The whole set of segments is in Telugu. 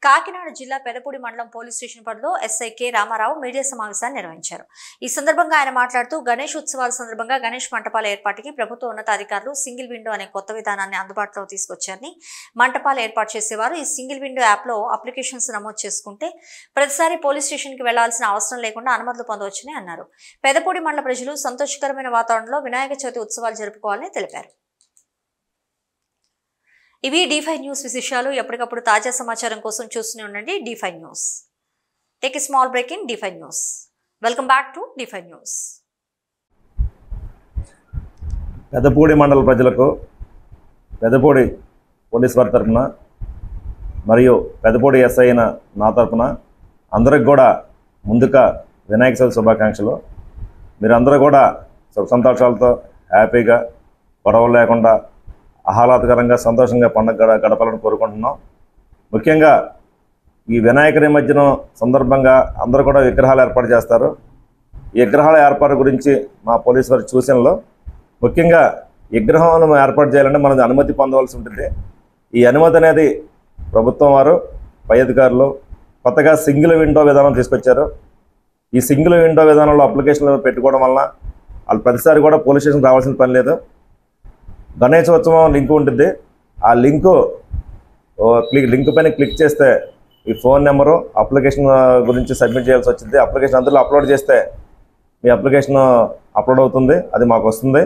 కాకినాడ జిల్లా పెదపూడి మండలం పోలీస్ స్టేషన్ పరిధిలో ఎస్ఐ కె రామారావు మీడియా సమావేశాన్ని నిర్వహించారు. ఈ సందర్భంగా ఆయన మాట్లాడుతూ గణేష్ ఉత్సవాల సందర్భంగా గణేష్ మంటపాల ఏర్పాటుకి ప్రభుత్వ ఉన్నతాధికారులు సింగిల్ విండో అనే కొత్త విధానాన్ని అందుబాటులో తీసుకొచ్చారని, మంటపాలు ఏర్పాటు చేసేవారు ఈ సింగిల్ విండో యాప్లో అప్లికేషన్స్ నమోదు చేసుకుంటే ప్రతిసారి పోలీస్ స్టేషన్కి వెళ్లాల్సిన అవసరం లేకుండా అనుమతులు పొందవచ్చని అన్నారు. పెదపూడి మండల ప్రజలు సంతోషకరమైన వాతావరణంలో వినాయక చవితి ఉత్సవాలు జరుపుకోవాలని తెలిపారు. ఇవి D5 న్యూస్ విశేషాలు. ఎప్పటికప్పుడు తాజా సమాచారం కోసం చూస్తూనే ఉండండి D5 news. Take a small break in D5 news. Welcome back to D5 news. Pedapudi మండల ప్రజలకు పెదపూడి పోలీస్ వారి తరఫున మరియు పెదపూడి ఎస్ఐ అయిన నా తరఫున అందరికి కూడా ముందుగా వినాయక చవితి శుభాకాంక్షలు. మీరందరూ కూడా సుఖ సంతోషాలతో హ్యాపీగా గొడవలు లేకుండా ఆహ్లాదకరంగా సంతోషంగా పండుగ గడపాలని కోరుకుంటున్నాం. ముఖ్యంగా ఈ వినాయక నిమజ్జనం సందర్భంగా అందరూ కూడా విగ్రహాలు ఏర్పాటు చేస్తారు. ఈ విగ్రహాల ఏర్పాటు గురించి మా పోలీసు వారి సూచనలో ముఖ్యంగా విగ్రహాలను ఏర్పాటు చేయాలంటే మనం అనుమతి పొందవలసి ఉంటుంది. ఈ అనుమతి అనేది ప్రభుత్వం వారు పై అధికారులు కొత్తగా సింగిల్ విండో విధానం తీసుకొచ్చారు. ఈ సింగిల్ విండో విధానంలో అప్లికేషన్లు పెట్టుకోవడం వలన వాళ్ళు ప్రతిసారి కూడా పోలీస్ స్టేషన్ రావాల్సిన పని లేదు. గణేశోత్సవం లింక్ ఉంటుంది. ఆ లింక్ పైన క్లిక్ చేస్తే ఈ ఫోన్ నెంబరు అప్లికేషన్ గురించి సబ్మిట్ చేయాల్సి వచ్చింది. అప్లికేషన్ అందులో అప్లోడ్ చేస్తే మీ అప్లికేషన్ అప్లోడ్ అవుతుంది, అది మాకు వస్తుంది.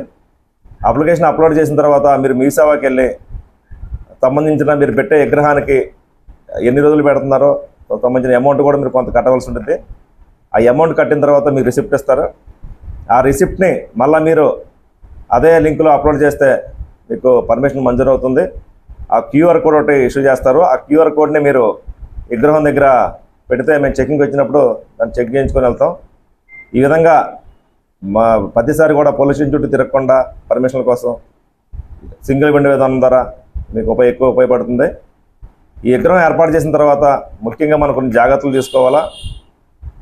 అప్లికేషన్ అప్లోడ్ చేసిన తర్వాత మీరు మీ సేవకి వెళ్ళి సంబంధించిన మీరు పెట్టే విగ్రహానికి ఎన్ని రోజులు పెడుతున్నారో సంబంధించిన అమౌంట్ కూడా మీరు కొంత కట్టవలసి ఉంటుంది. ఆ అమౌంట్ కట్టిన తర్వాత మీకు రిసిప్ట్ ఇస్తారు. ఆ రిసిప్ట్ని మళ్ళీ మీరు అదే లింక్లో అప్లోడ్ చేస్తే మీకు పర్మిషన్ మంజూరు అవుతుంది. ఆ QR కోడ్ ఒకటి ఇష్యూ చేస్తారు. ఆ QR కోడ్ని మీరు విగ్రహం దగ్గర పెడితే మేము చెకింగ్కి వచ్చినప్పుడు దాన్ని చెక్ చేయించుకొని వెళ్తాం. ఈ విధంగా మా ప్రతిసారి కూడా పోలీస్ స్టేషన్ చుట్టూ తిరగకుండా పర్మిషన్ల కోసం సింగిల్ విండో విధానం ద్వారా మీకు ఎక్కువ ఉపయోగపడుతుంది. ఈ విగ్రహం ఏర్పాటు చేసిన తర్వాత ముఖ్యంగా మనం కొన్ని జాగ్రత్తలు తీసుకోవాలా.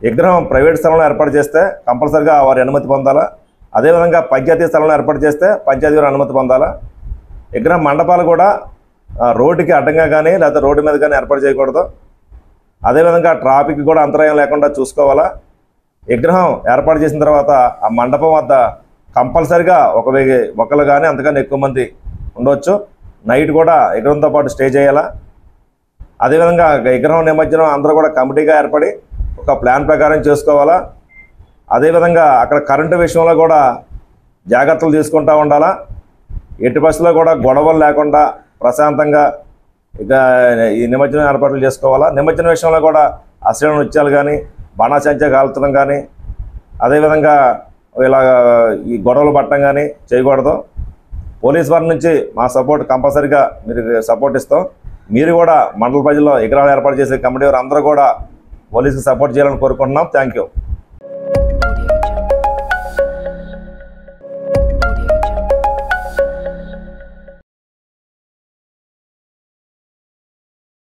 విగ్రహం ప్రైవేట్ స్థలంలో ఏర్పాటు చేస్తే కంపల్సరిగా వారి అనుమతి పొందాలా. అదేవిధంగా పంచాయతీ స్థలంలో ఏర్పాటు చేస్తే పంచాయతీ వారి అనుమతి పొందాలా. విగ్రహం మండపాలు కూడా రోడ్డుకి అడ్డంగా కానీ లేకపోతే రోడ్డు మీద కానీ ఏర్పాటు చేయకూడదు. అదేవిధంగా ట్రాఫిక్ కూడా అంతరాయం లేకుండా చూసుకోవాలా. విగ్రహం ఏర్పాటు చేసిన తర్వాత ఆ మండపం వద్ద కంపల్సరిగా ఒకరు కానీ అంతకన్నా ఎక్కువ మంది ఉండవచ్చు. నైట్ కూడా విగ్రహంతో పాటు స్టే చేయాలా. అదేవిధంగా విగ్రహం నిమజ్జనం అందరూ కూడా కమిటీగా ఏర్పడి ఒక ప్లాన్ ప్రకారం చేసుకోవాలా. అదేవిధంగా అక్కడ కరెంటు విషయంలో కూడా జాగ్రత్తలు తీసుకుంటూ ఉండాలా. ఎట్టి బస్సులో కూడా గొడవలు లేకుండా ప్రశాంతంగా ఇక ఈ నిమజ్జనం ఏర్పాట్లు చేసుకోవాలా. నిమజ్జనం విషయంలో కూడా అశ్లీల నృత్యాలు కానీ బాణాసంచా కాల్చడం కానీ అదేవిధంగా ఇలా ఈ గొడవలు పట్టడం కానీ చేయకూడదు. పోలీస్ వారి నుంచి మా సపోర్ట్ కంపల్సరీగా మీరు సపోర్ట్ ఇస్తాం. మీరు కూడా మండల ప్రజల్లో విగ్రహాలు ఏర్పాటు చేసే కమిటీ వారు అందరూ కూడా పోలీసుకి సపోర్ట్ చేయాలని కోరుకుంటున్నాం. Thank you.